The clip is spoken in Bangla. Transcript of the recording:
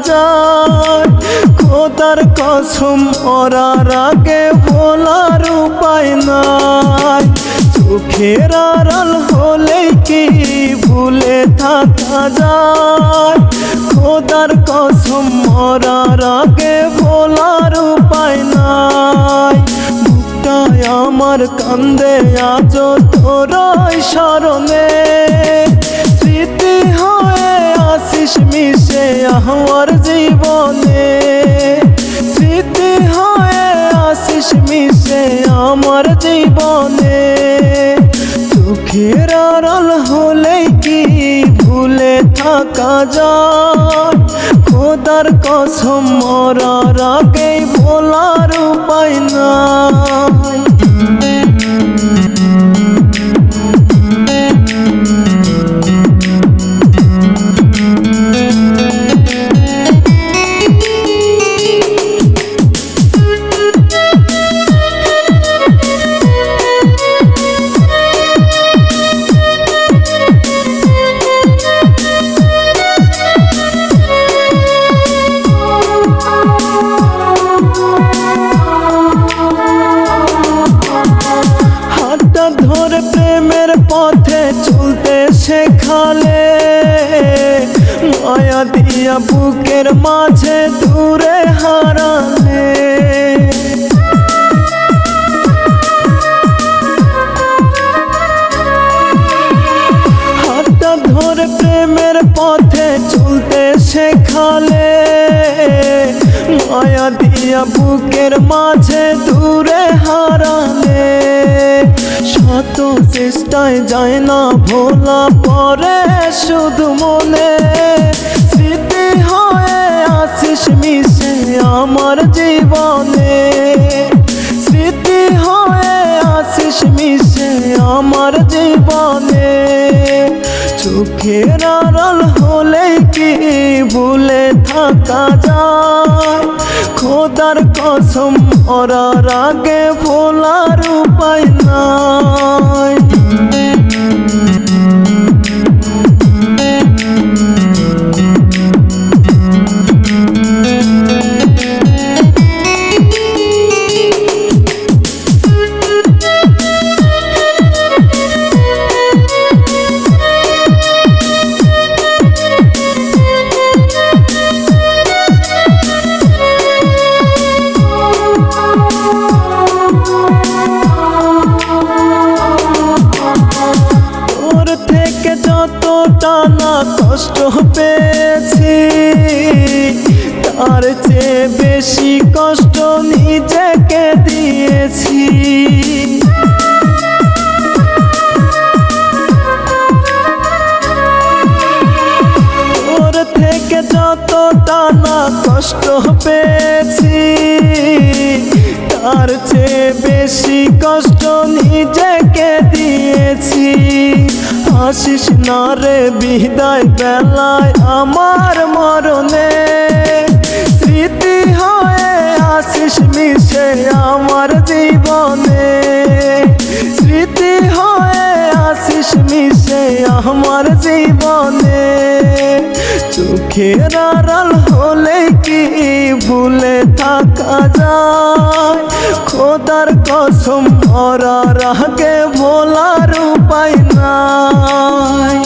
যায়। খোদার কসম মরার আগে ভোলার উপায় নাই। চোখের আড়াল হলেই কি ভুলে থাকা যায়। খোদার কসম মরার আগে ভোলার উপায় নাই। বুকটায় আমার কান্দে আজ তোরই স্মরণে। স্মৃতি হয়ে আসিস মিশে আমার জীবনে। স্মৃতি হয়ে আসিস মিশে আমার জীবনে। চোখের আড়াল হলেই কি ভুলে থাকা যায়। খোদার কসম মরার আগেই ভোলার উপায় নাই। ধরে প্রেমের পথে চলতে শেখালে। মায়া দিয়া বুকের মাঝে দূরে হারালে। হাতটা ধরে প্রেমের পথে চলতে শেখালে। মায়া দিয়া বুকের মাঝে দূরে হারালে। শত চেষ্টায় যায় না ভোলা পরে শুধু মনে। স্মৃতি হয়ে আসিস মিশে আমার জীবনে। স্মৃতি হয়ে আসিস মিশে আমার জীবনে। চোখের আড়াল হলেই কি ভুলে থাকা যায়। খোদার কসম মরার আগে ভোলার উপায় নাই। যতটা না কষ্ট পেয়েছি তার চেয়ে বেশি কষ্ট নিজেকে দিয়েছি। তোর থেকে যতটা না কষ্ট পেয়েছি তার চেয়ে বেশি কষ্ট নিজেকে দিয়েছি। আসিস না রে বিদায় বেলায় আমার মরণে। স্মৃতি হয়ে আসিস মিশে আমার জীবনে। স্মৃতি হয়ে আসিস মিশে আমার জীবনে। চোখের আড়াল হলেই কি ভুলে থাকা যায়। খোদার কসম মরার আগে ভোলার উপায় নাই।